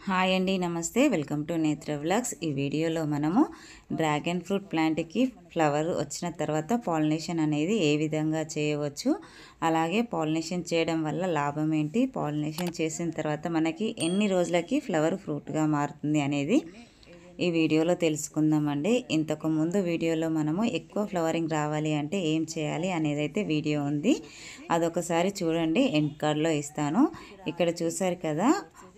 Hi అండి, నమస్తే. Welcome to నేత్ర వ్లాగ్స్. ఈ వీడియోలో మనము డ్రాగన్ ఫ్రూట్ ప్లాంట్కి ఫ్లవర్ వచ్చిన తర్వాత పాలినేషన్ అనేది ఏ విధంగా చేయవచ్చు, అలాగే పాలినేషన్ చేయడం వల్ల లాభం ఏంటి, పాలినేషన్ చేసిన తర్వాత మనకి ఎన్ని రోజులకి ఫ్లవర్ ఫ్రూట్గా మారుతుంది అనేది ఈ వీడియోలో తెలుసుకుందామండి. ఇంతకు ముందు వీడియోలో మనము ఎక్కువ ఫ్లవరింగ్ రావాలి అంటే ఏం చేయాలి అనేది అయితే వీడియో ఉంది, అదొకసారి చూడండి. ఎండ్ కార్డ్లో ఇస్తాను. ఇక్కడ చూసారు కదా,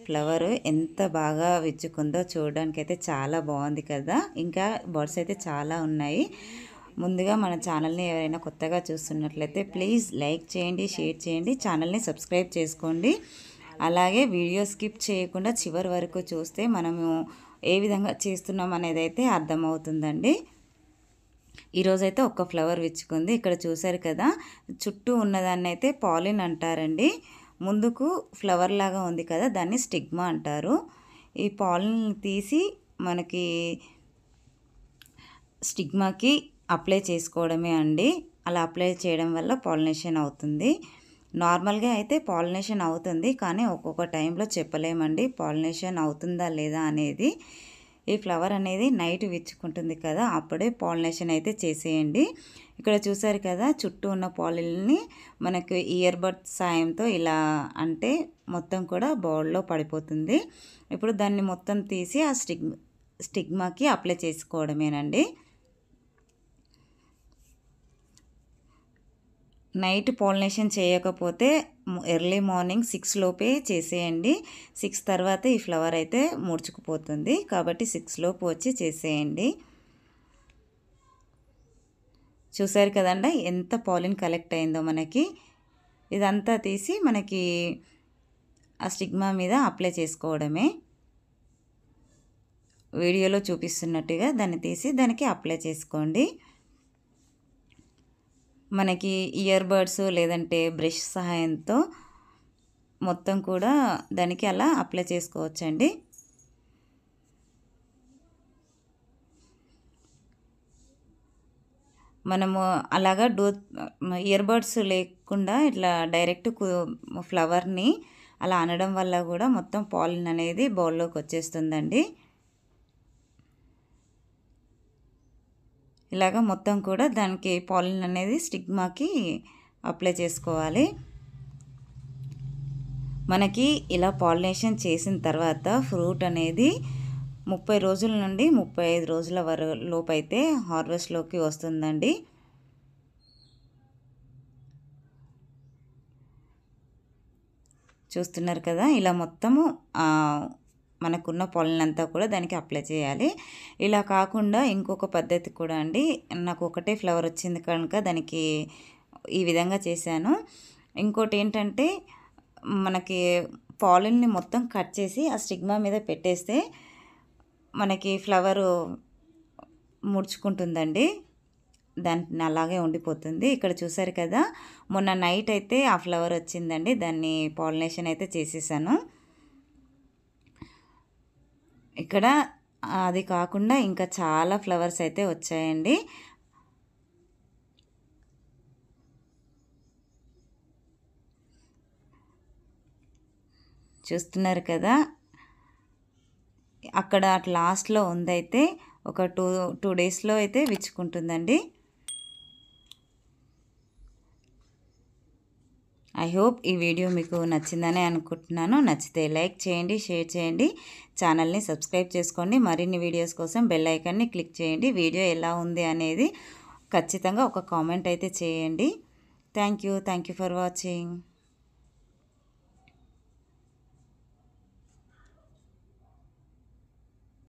ఫ్లవర్ ఎంత బాగా విచ్చుకుందో చూడడానికి అయితే చాలా బాగుంది కదా. ఇంకా బర్డ్స్ అయితే చాలా ఉన్నాయి. ముందుగా మన ఛానల్ని ఎవరైనా కొత్తగా చూస్తున్నట్లయితే ప్లీజ్ లైక్ చేయండి, షేర్ చేయండి, ఛానల్ని సబ్స్క్రైబ్ చేసుకోండి. అలాగే వీడియో స్కిప్ చేయకుండా చివరి వరకు చూస్తే మనము ఏ విధంగా చేస్తున్నాం అనేది అయితే అర్థమవుతుందండి. ఈరోజైతే ఒక్క ఫ్లవర్ విచ్చుకుంది. ఇక్కడ చూసారు కదా, చుట్టూ ఉన్నదాన్ని అయితే పాలిన్ అంటారండి. ముందుకు ఫ్లవర్ లాగా ఉంది కదా, దాన్ని స్టిగ్మా అంటారు. ఈ పాలిన్ తీసి మనకి స్టిగ్మాకి అప్లై చేసుకోవడమే అండి. అలా అప్లై చేయడం వల్ల పాలినేషన్ అవుతుంది. నార్మల్గా అయితే పాలినేషన్ అవుతుంది, కానీ ఒక్కొక్క టైంలో చెప్పలేమండి పాలినేషన్ అవుతుందా లేదా అనేది. ఈ ఫ్లవర్ అనేది నైట్ విచ్చుకుంటుంది కదా, అప్పుడే పాలినేషన్ అయితే చేసేయండి. ఇక్కడ చూసారు కదా, చుట్టూ ఉన్న పాలిన్ని మనకు ఇయర్ బడ్ సాయంతో ఇలా అంటే మొత్తం కూడా బౌల్లో పడిపోతుంది. ఇప్పుడు దాన్ని మొత్తం తీసి ఆ స్టిగ్మాకి అప్లై చేసుకోవడమేనండి. నైట్ పాలినేషన్ చేయకపోతే ఎర్లీ మార్నింగ్ 6 లోపే చేసేయండి. 6 తర్వాత ఈ ఫ్లవర్ అయితే ముడుచుకుపోతుంది, కాబట్టి 6 లోపు వచ్చి చేసేయండి. చూసారు కదండి ఎంత పాలిన్ కలెక్ట్ అయిందో మనకి. ఇదంతా తీసి మనకి ఆ స్టిగ్మా మీద అప్లై చేసుకోవడమే. వీడియోలో చూపిస్తున్నట్టుగా దాన్ని తీసి దానికి అప్లై చేసుకోండి. మనకి ఇయర్ బడ్స్ లేదంటే బ్రష్ సహాయంతో మొత్తం కూడా దానికి అలా అప్లై చేసుకోవచ్చండి. మనము అలాగా ఇయర్ బడ్స్ లేకుండా ఇట్లా డైరెక్ట్ ఫ్లవర్ని అలా అనడం వల్ల కూడా మొత్తం పాలిన్ అనేది బౌల్లోకి వచ్చేస్తుందండి. ఇలాగ మొత్తం కూడా దానికి పాలిన్ అనేది స్టిగ్మాకి అప్లై చేసుకోవాలి. మనకి ఇలా పాలినేషన్ చేసిన తర్వాత ఫ్రూట్ అనేది 30 రోజుల నుండి 35 రోజుల లోపు అయితే హార్వెస్ట్లోకి వస్తుందండి. చూస్తున్నారు కదా, ఇలా మొత్తము మనకున్న పాలిన్ అంతా కూడా దానికి అప్లై చేయాలి. ఇలా కాకుండా ఇంకొక పద్ధతి కూడా అండి. నాకు ఒకటే ఫ్లవర్ వచ్చింది కనుక దానికి ఈ విధంగా చేశాను. ఇంకోటి ఏంటంటే, మనకి పాలిన్ని మొత్తం కట్ చేసి ఆ స్టిగ్మా మీద పెట్టేస్తే మనకి ఫ్లవరు ముడుచుకుంటుందండి, దాన్ని అలాగే ఉండిపోతుంది. ఇక్కడ చూసారు కదా, మొన్న నైట్ అయితే ఆ ఫ్లవర్ వచ్చిందండి, దాన్ని పాలినేషన్ అయితే చేసేసాను. ఇక్కడ అది కాకుండా ఇంకా చాలా ఫ్లవర్స్ అయితే వచ్చాయండి. చూస్తున్నారు కదా, అక్కడ లాస్ట్లో ఉందైతే ఒక టూ డేస్లో అయితే విచ్చుకుంటుందండి. ఐ హోప్ ఈ వీడియో మీకు నచ్చిందని అనుకుంటున్నాను. నచ్చితే లైక్ చేయండి, షేర్ చేయండి, ఛానల్ని సబ్స్క్రైబ్ చేసుకోండి. మరిన్ని వీడియోస్ కోసం బెల్ ఐకాన్ని క్లిక్ చేయండి. వీడియో ఎలా ఉంది అనేది ఖచ్చితంగా ఒక కామెంట్ అయితే చేయండి. Thank you for watching.